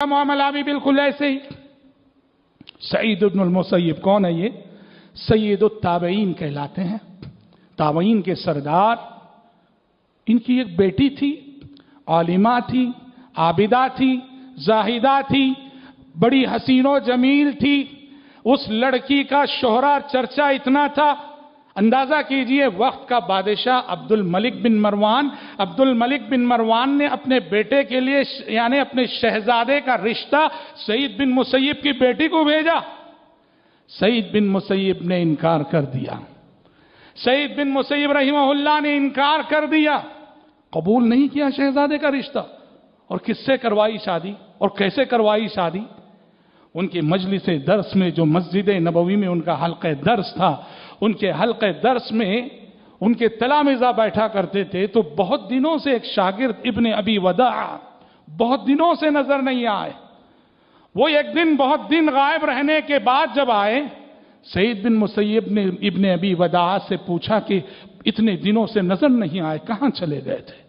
मामला भी बिल्कुल ऐसे ही। सईद इब्न मुसय्यब कौन है ये? सय्यदुत ताबईन कहलाते हैं, ताबईन के सरदार। इनकी एक बेटी थी, आलिमा थी, आबिदा थी, जाहिदा थी, बड़ी हसीनो जमील थी। उस लड़की का शोहरा चर्चा इतना था, अंदाजा कीजिए वक्त का बादशाह अब्दुल मलिक बिन मरवान ने अपने बेटे के लिए यानी अपने शहजादे का रिश्ता सईद बिन मुसय्यब की बेटी को भेजा। सईद बिन मुसय्यब ने इनकार कर दिया। सईद बिन मुसय्यब रहिमहुल्लाह ने इनकार कर दिया, कबूल नहीं किया शहजादे का रिश्ता। और किससे करवाई शादी और कैसे करवाई शादी? उनकी मजलिस दर्स में, जो मस्जिद नबवी में उनका हल्क़े दर्स था, उनके हल्क़े दर्स में उनके तलामिज़ा बैठा करते थे। तो बहुत दिनों से एक शागिर्द इब्ने अबी वदा बहुत दिनों से नजर नहीं आए। वो एक दिन बहुत दिन गायब रहने के बाद जब आए, सईद बिन मुसय्यब ने इब्ने अबी वदा से पूछा कि इतने दिनों से नजर नहीं आए, कहां चले गए थे?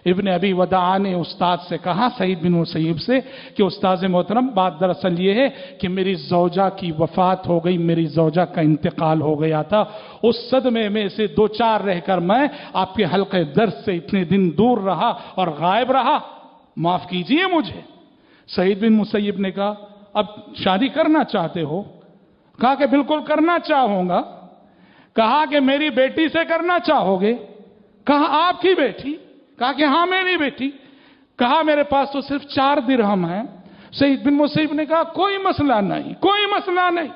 इब्ने अबी वदा ने उस्ताद से कहा, सईद बिन मुसय्यब से, कि उस्ताद मोहतरम बात दरअसल ये है कि मेरी ज़ौजा की वफात हो गई, मेरी ज़ौजा का इंतकाल हो गया था। उस सदमे में से दो चार रहकर मैं आपके हल्क़े दर्स से इतने दिन दूर रहा और गायब रहा, माफ कीजिए मुझे। सईद बिन मुसय्यब ने कहा, अब शादी करना चाहते हो? कहा कि बिल्कुल करना चाहूंगा। कहा कि मेरी बेटी से करना चाहोगे? कहा आपकी बेटी? कहा कि हाँ मेरी बेटी। कहा मेरे पास तो सिर्फ 4 दिरहम है। सईद बिन मुसय्यब ने कहा कोई मसला नहीं, कोई मसला नहीं।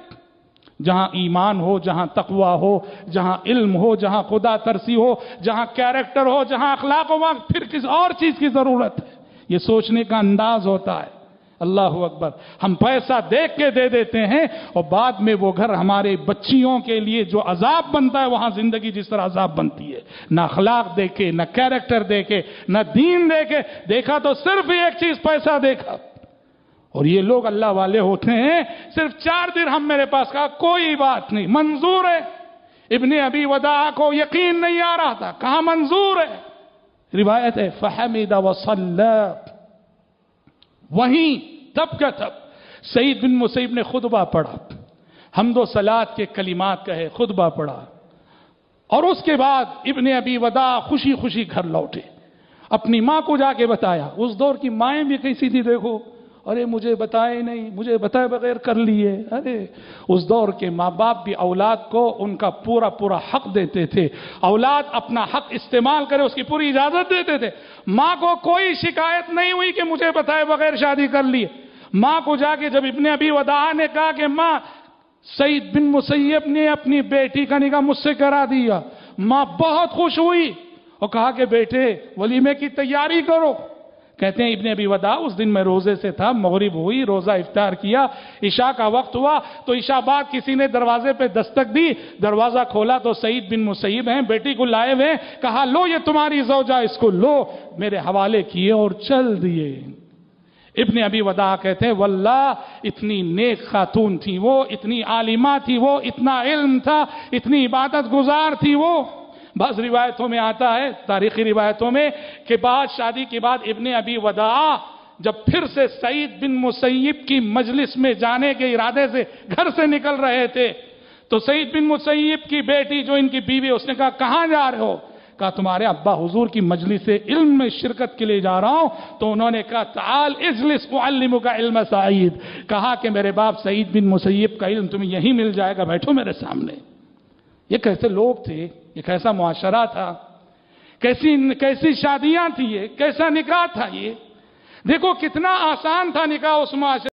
जहां ईमान हो, जहां तकवा हो, जहां इल्म हो, जहां खुदा तरसी हो, जहां कैरेक्टर हो, जहां अखलाक हो, वहां फिर किस और चीज की जरूरत है? ये सोचने का अंदाज होता है। अल्लाह अकबर। हम पैसा देख के दे देते हैं और बाद में वो घर हमारे बच्चियों के लिए जो अजाब बनता है, वहां जिंदगी जिस तरह अजाब बनती है। ना अखलाक देखे, ना कैरेक्टर देखे, ना दीन देखे, देखा तो सिर्फ एक चीज पैसा देखा। और ये लोग अल्लाह वाले होते हैं, सिर्फ 4 दिरहम मेरे पास। कहा कोई बात नहीं, मंजूर है। इब्ने अबी वदा को यकीन नहीं आ रहा था, कहा मंजूर है। रिवायत है फहमिदा वसल्ला। वहीं तब का तब सईद बिन मुसय्यब ने खुतबा पढ़ा, हम्दो सलात के कलिमात कहे, खुतबा पढ़ा। और उसके बाद इब्ने अबी वदा खुशी खुशी घर लौटे। अपनी मां को जाके बताया। उस दौर की माएं भी कैसी थी देखो, अरे मुझे बताए नहीं, मुझे बताए बगैर कर लिए। अरे उस दौर के माँ बाप भी औलाद को उनका पूरा पूरा हक देते थे। औलाद अपना हक इस्तेमाल करे उसकी पूरी इजाजत देते थे। माँ को कोई शिकायत नहीं हुई कि मुझे बताए बगैर शादी कर लिए। माँ को जाके जब इब्ने अबी वदा ने कहा कि माँ सईद बिन मुसय्यब ने अपनी बेटी का निकाह मुझसे करा दिया, माँ बहुत खुश हुई और कहा कि बेटे वलीमे की तैयारी करो। कहते हैं इब्ने अबी वदा, उस दिन मैं रोजे से था, मगरिब हुई, रोजा इफ्तार किया, इशा का वक्त हुआ तो इशा बाद किसी ने दरवाजे पे दस्तक दी। दरवाजा खोला तो सईद बिन मुसय्यब हैं, बेटी को लाए हुए। कहा लो ये तुम्हारी ज़ौजा, इसको लो। मेरे हवाले किए और चल दिए। इब्ने अबी वदा कहते हैं वल्लाह इतनी नेक खातून थी वो, इतनी आलिमा थी वो, इतना इल्म था, इतनी इबादत गुजार थी वो। बस रिवायतों में आता है, तारीखी रिवायतों में, कि बाद शादी के बाद इब्ने अबी वदा जब फिर से सईद बिन मुसय्यब की मजलिस में जाने के इरादे से घर से निकल रहे थे तो सईद बिन मुसय्यब की बेटी जो इनकी बीवी, उसने कहा कहां जा रहे हो? कहा तुम्हारे अब्बा हुजूर की मजलिस इल्म में शिरकत के लिए जा रहा हूं। तो उन्होंने कहा ताल इजलिस उअल्लिमुका इल्म सईद। कहा कि मेरे बाप सईद बिन मुसय्यब का इल्म तुम्हें यहीं मिल जाएगा, बैठो मेरे सामने। ये कैसे लोग थे, ये कैसा मुआशरा था, कैसी शादियां थी, ये कैसा निकाह था। ये देखो कितना आसान था निकाह उस मुआशरे